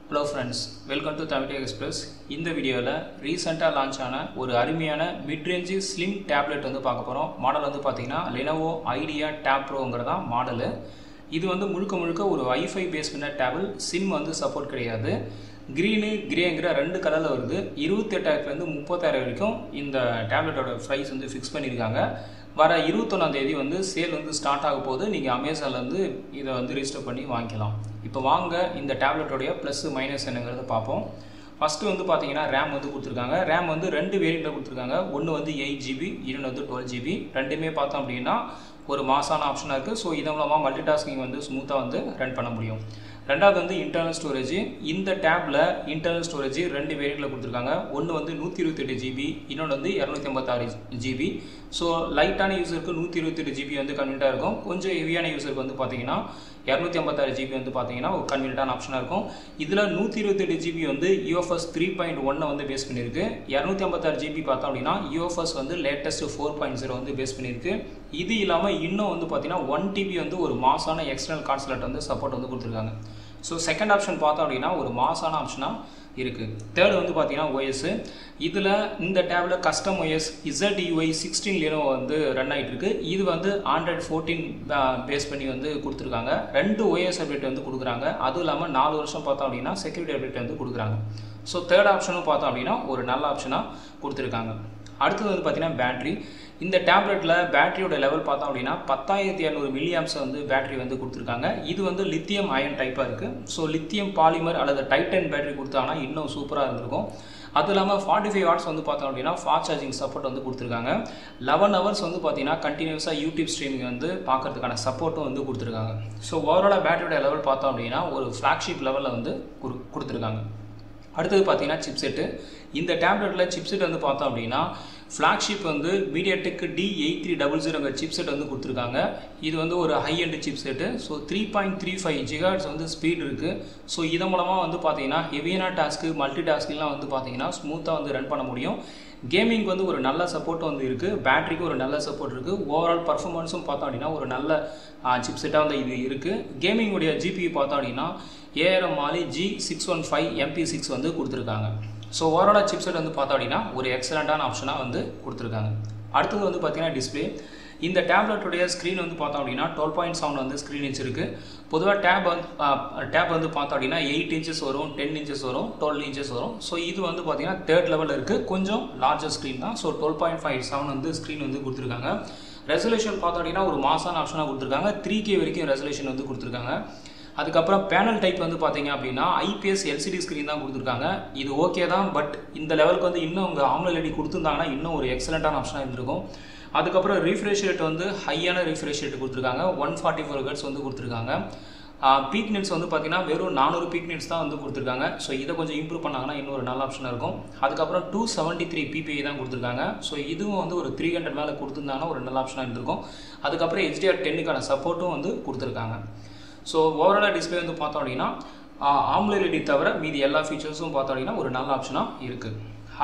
Hello friends, welcome to Tamil Tech Express. இந்த வீடியோல ரீசன்ட்டா லான்ச் ஆன ஒரு அருமையான mid-range slim tablet வந்து பார்க்க போறோம். மாடல் வந்து பாத்தீங்கன்னா Lenovo Idea Tab Proங்கறதா மாடல். இது வந்து முழுக்க ஒரு Wi-Fi பேஸ் பண்ண டேபிள். SIM வந்து சப்போர்ட் கிடையாது. கிரீன் கிரேங்கற ரெண்டு கலர்ல வருது. 28000 ல இருந்து 30000 வரைக்கும் இந்த டேப்லெட்டோட பிரைஸ் வந்து ஃபிக்ஸ் பண்ணிருக்காங்க. வர 21ஆம் தேதி வந்து சேல் வந்து ஸ்டார்ட் ஆக போகுது. நீங்க Amazonல இருந்து இத வந்து ரெஜிஸ்டர் பண்ணி வாங்கிக்கலாம். இப்போ வாங்க இந்த டேப்லெட்டோட ப்ளஸ் மைனஸ் என்னங்கறத பாப்போம். ஃபர்ஸ்ட் வந்து பாத்தீங்கன்னா RAM வந்து கொடுத்திருக்காங்க. RAM வந்து ரெண்டு வேரியன்ட்ல கொடுத்திருக்காங்க. ஒன்னு வந்து 8GB, இன்னொன்னு வந்து 12GB. ரெண்டுமே பார்த்தோம் அப்படினா ஒரு மாசான ஆப்ஷனா இருக்கு. சோ இதன் மூலமா மல்டி டாஸ்கிங் வந்து ஸ்மூத்தா வந்து ரன் பண்ண முடியும். ரெண்டாவது வந்து இன்டர்னல் ஸ்டோரேஜ். இந்த டேப்ல இன்டர்னல் ஸ்டோரேஜ் ரெண்டு வேரியன்ட்ல கொடுத்திருக்காங்க. ஒன்னு வந்து 128GB, இன்னொன்னு வந்து 256GB. சோ லைட்டான யூசருக்கு 128GB வந்து கன்வீனியன்ட்டா இருக்கும். கொஞ்சம் ஹெவியான யூசருக்கு வந்து பாத்தீங்கன்னா 256GB வந்து பாத்தீங்கன்னா ஒரு கன்வீனியன்ட்டான ஆப்ஷனா இருக்கும். இதுல 128GB வந்து UFS 3.1 வந்து பேஸ் பண்ணிருக்கு. 256GB பார்த்தோம் அப்படினா UFS வந்து லேட்டஸ்ட் 4.0 வந்து பேஸ் பண்ணிருக்கு. இது இல்லாம இன்னும் வந்து பாத்தீங்கன்னா 1TB வந்து ஒரு மாசான எக்ஸ்டர்னல் கார்ட் ஸ்லாட் வந்து சப்போர்ட் வந்து கொடுத்திருக்காங்க. சோ செகண்ட் ஆப்ஷன் பார்த்தோம் அப்படினா ஒரு மாசான ஆப்ஷனா இருக்கு. தேர்ட் வந்து பாத்தீங்கன்னா OS. இதுல இந்த டேப்ல கஸ்டம் OS ZUI 16 Lenovo வந்து ரன் ஆயிட்டு இருக்கு. இது வந்து Android 14 பேஸ் பண்ணி வந்து கொடுத்திருக்காங்க. ரெண்டு OS அப்டேட் வந்து கொடுக்குறாங்க. அதுவும் இல்லாம 4 வருஷம் பார்த்தோம் அப்படினா செக்யூரிட்டி அப்டேட் வந்து கொடுக்குறாங்க. சோ தேர்ட் ஆப்ஷனும் பார்த்தோம் அப்படினா ஒரு நல்ல ஆப்ஷனா கொடுத்திருக்காங்க. அடுத்து வந்து பாத்தீங்கன்னா பேட்டரி. இந்த டேப்லெட்ல பேட்டரியோட லெவல் பார்த்தோம் அப்படினா 10200 mAh வந்து பேட்டரி வந்து கொடுத்திருக்காங்க. இது வந்து லித்தியம் அயன் டைப்பா இருக்கு. சோ லித்தியம் பாலிமர் அல்லது டைட்டன் பேட்டரி கொடுத்தாங்கன்னா இன்னும் சூப்பரா இருந்திருக்கும். அது இல்லாம 45 வாட்ஸ் வந்து பார்த்தோம் அப்படினா ஃபாஸ்ட் சார்ஜிங் சப்போர்ட் வந்து கொடுத்திருக்காங்க. 11 ஹவர்ஸ் வந்து பாத்தீங்கன்னா கண்டினியூஸா YouTube ஸ்ட்ரீமிங் வந்து பார்க்கிறதுக்கான சப்போர்ட்டும் வந்து கொடுத்திருக்காங்க. சோ ஓவராலா பேட்டரியோட லெவல் பார்த்தோம் அப்படினா ஒரு ஃபிளாக்ஷிப் லெவல்ல வந்து கொடுத்திருக்காங்க. அடுத்து பாத்தீங்கன்னா சிப்செட். இந்த டேப்லெட்ல சிப்செட் வந்து பார்த்தோம் அப்படினா ஃபிளாக்ஷிப் வந்து MediaTek D8300 சிப்செட் வந்து கொடுத்திருக்காங்க. இது வந்து ஒரு high end chipset. So 3.35 GHz வந்து ஸ்பீட் இருக்கு. சோ இதன் மூலமா வந்து பாத்தீங்கன்னா ஹெவியான டாஸ்க், மல்டி டாஸ்க்லாம் வந்து பாத்தீங்கன்னா ஸ்மூத்தா வந்து ரன் பண்ண முடியும். கேமிங் வந்து ஒரு நல்ல சப்போர்ட் வந்து இருக்கு. பேட்டரிக்கு ஒரு நல்ல சப்போர்ட் இருக்கு. ஓவரால் பெர்ஃபார்மன்ஸும் பார்த்தோம் அப்படினா ஒரு நல்ல சிப்செட்டா வந்து இது இருக்கு. கேமிங் உடைய GPU பார்த்தோம் அப்படினா ARM Mali G615 MP6 வந்து கொடுத்திருக்காங்க. சோ ஓவராலா சிப்செட் வந்து பார்த்தோம் அப்படினா ஒரு எக்ஸலென்ட்டான ஆப்ஷனா வந்து கொடுத்திருக்காங்க. அடுத்து வந்து பாத்தீங்கன்னா டிஸ்ப்ளே. இந்த டேப்லெட்டோட ஸ்கிரீன் வந்து பார்த்தோம் அப்படினா 12.7 வந்து ஸ்கிரீன் இன்ச் இருக்கு. பொதுவா டேப் வந்து பார்த்தோம் அப்படினா 8 inches வரும், 10 inches வரும், 12 inches வரும். சோ இது வந்து பாத்தீங்கன்னா தேர்ட் லெவல்ல இருக்கு. கொஞ்சம் லார்ஜர் ஸ்கிரீன் தான். சோ 12.57 வந்து ஸ்கிரீன் வந்து கொடுத்திருக்காங்க. ரெசல்யூஷன் பார்த்தோம் அப்படினா ஒரு மாசான ஆப்ஷனா கொடுத்திருக்காங்க. 3K வரைக்கும் ரெசல்யூஷன் வந்து கொடுத்திருக்காங்க. அதுக்கப்புறம் பேனல் டைப் வந்து பாத்தீங்க அப்படினா IPS LCD ஸ்கிரீன் தான் கொடுத்திருக்காங்க. இது ஓகே தான். பட் இந்த லெவலுக்கு வந்து இன்னும் உங்க AMOLED கொடுத்திருந்தாங்கன்னா இன்னும் ஒரு எக்ஸலென்ட்டான ஆப்ஷனா இருந்திருக்கும். அதுக்கப்புறம் ரீஃப்ரெஷ் ரேட் வந்து ஹையான ரீஃப்ரெஷ் ரேட் கொடுத்திருக்காங்க. 144 Hz வந்து கொடுத்திருக்காங்க. பீக் நிட்ஸ் வந்து பாத்தீங்கன்னா வெறும் 400 பீக் நிட்ஸ் தான் வந்து கொடுத்திருக்காங்க. சோ இத கொஞ்சம் இம்ப்ரூவ் பண்ணாங்கன்னா இன்னும் ஒரு நல்ல ஆப்ஷனா இருக்கும். அதுக்கப்புறம் 273 ppi தான் கொடுத்திருக்காங்க. சோ இதுவும் வந்து ஒரு 300 மேல கொடுத்திருந்தாங்கன்னா ஒரு நல்ல ஆப்ஷனா இருந்திருக்கும். அதுக்கப்புறம் HDR10க்கான சப்போர்ட்டும் வந்து கொடுத்திருக்காங்க. சோ ஓவராலா டிஸ்ப்ளே வந்து பார்த்தோம் அப்படினா AMOLED தவிர மீதி எல்லா ஃபீச்சர்ஸும் பார்த்தோம் அப்படினா ஒரு நல்ல ஆப்ஷனா இருக்கு.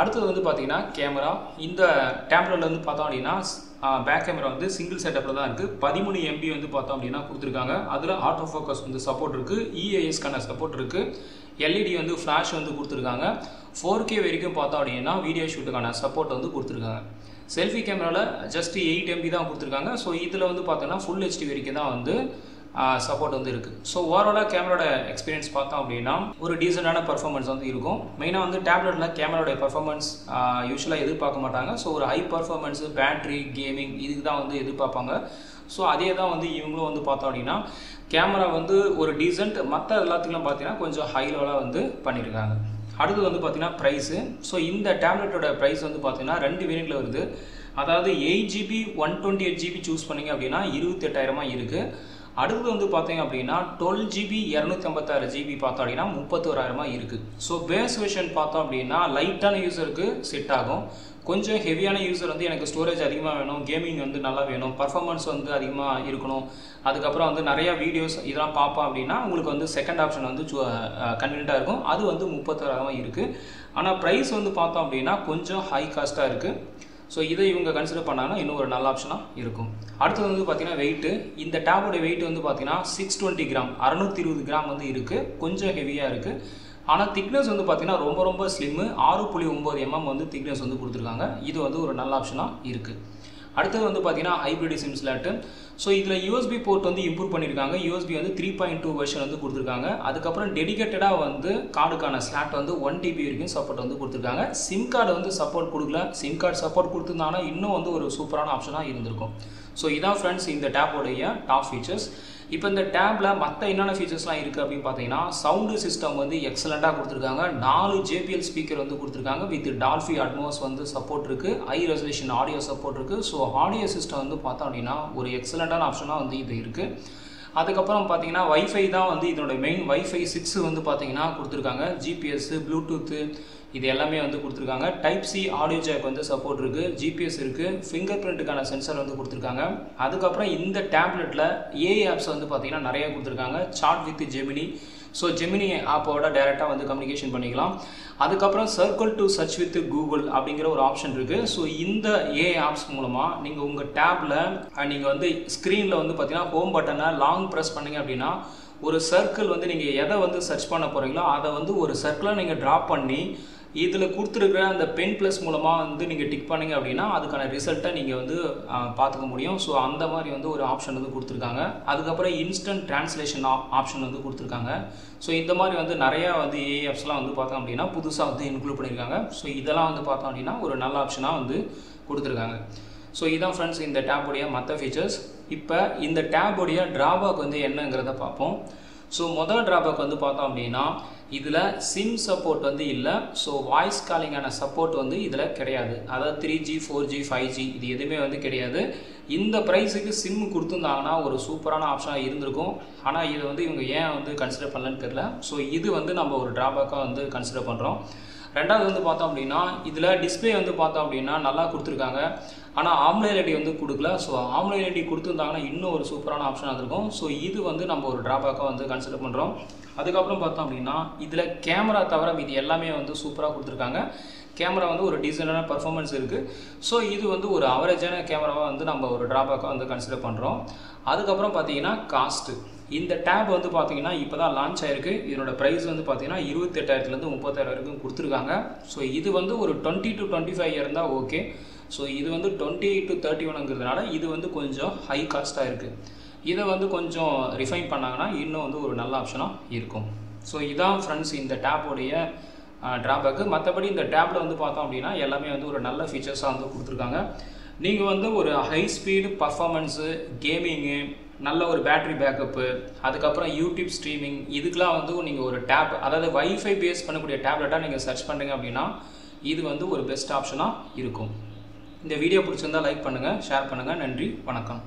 அடுத்து வந்து பாத்தீங்கன்னா கேமரா. இந்த டேப்லெட்ல வந்து பார்த்தோம் அப்படினா பேக் கேமரா வந்து சிங்கிள் செட்டப்ல தான் இருக்கு. 13 MB வந்து பார்த்தோம் அப்படினா கொடுத்திருக்காங்க. அதுல ஆட்டோ ஃபோக்கஸ் வந்து சப்போர்ட் இருக்கு. EIS கான சப்போர்ட் இருக்கு. LED வந்து ஃபிளாஷ் வந்து கொடுத்திருக்காங்க. 4K வரைக்கும் பார்த்தோம் அப்படினா வீடியோ ஷூட்டுக்கான சப்போர்ட் வந்து கொடுத்திருக்காங்க. செல்ஃபி கேமரால ஜஸ்ட் 8 MB தான் கொடுத்திருக்காங்க. சோ இதுல வந்து பார்த்தோம்னா Full HD வரைக்கும் தான் வந்து சப்போர்ட் வந்து இருக்கு. சோ ஓவராலா கேமராவோட எக்ஸ்பீரியன்ஸ் பார்த்தோம் அப்படினா ஒரு டீசன்ட்டான பெர்ஃபார்மன்ஸ் வந்து இருக்கும். மெயினா வந்து டேப்லெட்ல கேமராவோட பெர்ஃபார்மன்ஸ் யூசுவலா எதிர்பார்க்க மாட்டாங்க. சோ ஒரு ஹை பெர்ஃபார்மன்ஸ், பேட்டரி, கேமிங் இதுக்கு தான் வந்து எதிர்பார்ப்பாங்க. சோ அதே தான் வந்து இவங்களும் வந்து பார்த்தோம் அப்படினா கேமரா வந்து ஒரு டீசன்ட், மத்த எல்லாத்துக்கும் பாத்தீங்கன்னா கொஞ்சம் ஹை லெவலா வந்து பண்ணிருக்காங்க. அடுத்து வந்து பாத்தீங்கன்னா பிரைஸ். சோ இந்த டேப்லெட்டோட பிரைஸ் வந்து பாத்தீங்கன்னா ரெண்டு வேரியன்ட்ல வருது. அதாவது 8GB 128GB சூஸ் பண்ணீங்க அப்படினா 28000 இருக்கு. அடுத்து வந்து பாத்தீங்க அப்படினா 12GB 256GB பார்த்தோம் அப்படினா 31000 இருக்கு. சோ பேஸ் வெர்ஷன் பார்த்தோம் அப்படினா லைட்டான யூசருக்கு செட் ஆகும். கொஞ்சம் ஹெவியான யூசர் வந்து எனக்கு ஸ்டோரேஜ் அதிகமா வேணும், கேமிங் வந்து நல்லா வேணும், பெர்ஃபார்மன்ஸ் வந்து அதிகமா இருக்கணும், அதுக்கப்புறம் வந்து நிறைய வீடியோஸ் இதெல்லாம் பாப்பா அப்படினா உங்களுக்கு வந்து செகண்ட் ஆப்ஷன் வந்து கன்வீனியன்ட்டா இருக்கும். அது வந்து 31000 இருக்கு. ஆனா பிரைஸ் வந்து பார்த்தோம் அப்படினா கொஞ்சம் ஹை காஸ்டா இருக்கு. So இதை இவங்க கன்சிடர் பண்ணாங்கன்னா இன்னும் ஒரு நல்ல ஆப்ஷனா இருக்கும். அடுத்து வந்து பாத்தீங்கன்னா weight. இந்த டேபோட weight வந்து பாத்தீங்கன்னா 620 கிராம் 620 கிராம் வந்து இருக்கு. கொஞ்சம் ஹெவியா இருக்கு. ஆனால் திக்னஸ் வந்து பார்த்தீங்கன்னா ரொம்ப ரொம்ப ஸ்லிம்மு 6.9 mm வந்து திக்னஸ் வந்து கொடுத்துருக்காங்க. இது வந்து ஒரு நல்ல ஆப்ஷனாக இருக்குது. அடுத்தது வந்து பார்த்தீங்கன்னா ஹைப்ரிட் சிம் ஸ்லாட்டு. ஸோ இதில் யூஎஸ்பி போர்ட் வந்து இம்ப்ரூவ் பண்ணியிருக்காங்க. யூஎஸ்பி வந்து 3.2 வெர்ஷன் வந்து கொடுத்துருக்காங்க. அதுக்கப்புறம் டெடிகேட்டடாக வந்து கார்டுக்கான ஸ்லாட் வந்து 1 TB வரைக்கும் சப்போர்ட் வந்து கொடுத்துருக்காங்க. சிம் கார்டு வந்து சப்போர்ட் கொடுக்கல. சிம் கார்டு சப்போர்ட் கொடுத்துருந்தாங்கன்னா இன்னும் வந்து ஒரு சூப்பரான ஆப்ஷனாக இருந்திருக்கும். ஸோ இதான் ஃப்ரெண்ட்ஸ் இந்த டேப்போடைய டாப் ஃபீச்சர்ஸ். இப்போ இந்த டேப்பில் மற்ற என்னென்ன ஃபீச்சர்ஸ்லாம் இருக்குது அப்படின்னு பார்த்தீங்கன்னா சவுண்டு சிஸ்டம் வந்து எக்ஸலண்ட்டாக கொடுத்துருக்காங்க. 4 JBL ஸ்பீக்கர் வந்து கொடுத்துருக்காங்க. வித் டால்ஃபி அட்மோஸ் வந்து சப்போர்ட் இருக்குது. ஹை ரெசல்யூஷன் ஆடியோ சப்போர்ட் இருக்குது. ஸோ ஆடியோ சிஸ்டம் வந்து பார்த்தோம் அப்படின்னா ஒரு எக்ஸலண்ட்டான ஆப்ஷனாக வந்து இது இருக்குது. அதுக்கப்புறம் பார்த்தீங்கன்னா வைஃபை தான் வந்து இதனோட மெயின். வைஃபை 6 வந்து பார்த்தீங்கன்னா கொடுத்துருக்காங்க. ஜிபிஎஸ், ப்ளூடூத்து இது எல்லாமே வந்து கொடுத்துருக்காங்க. டைப் சி ஆடியோ ஜாக் வந்து சப்போர்ட் இருக்குது. ஜிபிஎஸ் இருக்குது. ஃபிங்கர் பிரிண்ட்டுக்கான சென்சர் வந்து கொடுத்துருக்காங்க. அதுக்கப்புறம் இந்த டேப்லெட்டில் ஏஐ ஆப்ஸ் வந்து பார்த்தீங்கன்னா நிறைய கொடுத்துருக்காங்க. Chat with Gemini. So Gemini ஆப்போட டைரெக்டாக வந்து கம்யூனிகேஷன் பண்ணிக்கலாம். அதுக்கப்புறம் circle to search with Google அப்படிங்கிற ஒரு ஆப்ஷன் இருக்குது. ஸோ இந்த ஏஐ ஆப்ஸ் மூலமாக நீங்கள் உங்கள் டேப்பில் நீங்கள் வந்து ஸ்க்ரீனில் வந்து பார்த்தீங்கன்னா ஹோம் பட்டனை லாங் ப்ரெஸ் பண்ணிங்க அப்படின்னா ஒரு சர்க்கிள் வந்து நீங்கள் எதை வந்து சர்ச் பண்ண போகிறீங்களோ அதை வந்து ஒரு சர்க்கிளாக நீங்கள் ட்ரா பண்ணி இதில் கொடுத்துருக்குற அந்த பென் ப்ளஸ் மூலமாக வந்து நீங்கள் டிக் பண்ணிங்க அப்படின்னா அதுக்கான ரிசல்ட்டை நீங்கள் வந்து பார்த்துக்க முடியும். ஸோ அந்த மாதிரி வந்து ஒரு ஆப்ஷன் வந்து கொடுத்துருக்காங்க. அதுக்கப்புறம் இன்ஸ்டன்ட் ட்ரான்ஸ்லேஷன் ஆப்ஷன் வந்து கொடுத்துருக்காங்க. ஸோ இந்த மாதிரி வந்து நிறையா வந்து ஏஐ ஆப்ஸ்லாம் வந்து பார்த்தோம் அப்படின்னா புதுசாக வந்து இன்க்ளூட் பண்ணியிருக்காங்க. ஸோ இதெல்லாம் வந்து பார்த்தோம் அப்படின்னா ஒரு நல்ல ஆப்ஷனாக வந்து கொடுத்துருக்காங்க. ஸோ இதான் ஃப்ரெண்ட்ஸ் இந்த டேப்புடைய மற்ற ஃபீச்சர்ஸ். இப்போ இந்த டேப்புடைய ட்ராபேக் வந்து என்னங்கிறத பார்ப்போம். ஸோ முதல் ட்ராபேக் வந்து பார்த்தோம் அப்படின்னா இதில் சிம் சப்போர்ட் வந்து இல்லை. ஸோ வாய்ஸ் காலிங்கான சப்போர்ட் வந்து இதில் கிடையாது. அதாவது 3G 4G 5G இது எதுவுமே வந்து கிடையாது. இந்த ப்ரைஸுக்கு சிம் கொடுத்துருந்தாங்கன்னா ஒரு சூப்பரான ஆப்ஷனாக இருந்திருக்கும். ஆனால் இதை வந்து இவங்க ஏன் வந்து கன்சிடர் பண்ணலன்னு தெரில. ஸோ இது வந்து நம்ம ஒரு ட்ராபேக்காக வந்து கன்சிடர் பண்ணுறோம். ரெண்டாவது வந்து பார்த்தோம் அப்படின்னா இதில் டிஸ்பிளே வந்து பார்த்தோம் அப்படின்னா நல்லா கொடுத்துருக்காங்க. ஆனால் AMOLED வந்து கொடுக்கல. ஸோ AMOLED கொடுத்துருந்தாங்கன்னா இன்னும் ஒரு சூப்பரான ஆப்ஷனாக இருக்கும். ஸோ இது வந்து நம்ம ஒரு ட்ராபேக்காக வந்து கன்சிடர் பண்ணுறோம். அதுக்கப்புறம் பார்த்தோம் அப்படின்னா இதில் கேமரா தவிர இது எல்லாமே வந்து சூப்பராக கொடுத்துருக்காங்க. கேமரா வந்து ஒரு டீசெண்டான பர்ஃபார்மன்ஸ் இருக்குது. ஸோ இது வந்து ஒரு அவரேஜான கேமராவாக வந்து நம்ம ஒரு ட்ராபேக்காக வந்து கன்சிடர் பண்ணுறோம். அதுக்கப்புறம் பார்த்தீங்கன்னா காஸ்ட்டு. இந்த டேப் வந்து பார்த்தீங்கன்னா இப்போ தான் லான்ச் ஆயிருக்கு. இதனோட ப்ரைஸ் வந்து பார்த்தீங்கன்னா 28,000லேருந்து 30,000 வரைக்கும் கொடுத்துருக்காங்க. ஸோ இது வந்து ஒரு 20 to 25 இருந்தால் ஓகே. ஸோ இது வந்து 20 to 31ங்கிறதுனால இது வந்து கொஞ்சம் ஹை காஸ்ட்டாக இருக்குது. இதை வந்து கொஞ்சம் ரிஃபைன் பண்ணாங்கன்னா இன்னும் வந்து ஒரு நல்ல ஆப்ஷனாக இருக்கும். ஸோ இதான் ஃப்ரெண்ட்ஸ் இந்த டேப்போடைய ட்ராபேக்கு. மற்றபடி இந்த டேப்பில் வந்து பார்த்தோம் அப்படின்னா எல்லாமே வந்து ஒரு நல்ல ஃபீச்சர்ஸாக வந்து கொடுத்துருக்காங்க. நீங்கள் வந்து ஒரு ஹை ஸ்பீடு பர்ஃபார்மன்ஸு, கேமிங்கு, நல்ல ஒரு பேட்ரி பேக்கப்பு, அதுக்கப்புறம் யூடியூப் ஸ்ட்ரீமிங் இதுக்கெலாம் வந்து நீங்கள் ஒரு டேப் அதாவது வைஃபை பேஸ் பண்ணக்கூடிய டேப்லெட்டாக நீங்கள் சர்ச் பண்ணுறீங்க அப்படின்னா இது வந்து ஒரு பெஸ்ட் ஆப்ஷனாக இருக்கும். இந்த வீடியோ பிடிச்சிருந்தால் லைக் பண்ணுங்கள், ஷேர் பண்ணுங்கள். நன்றி, வணக்கம்.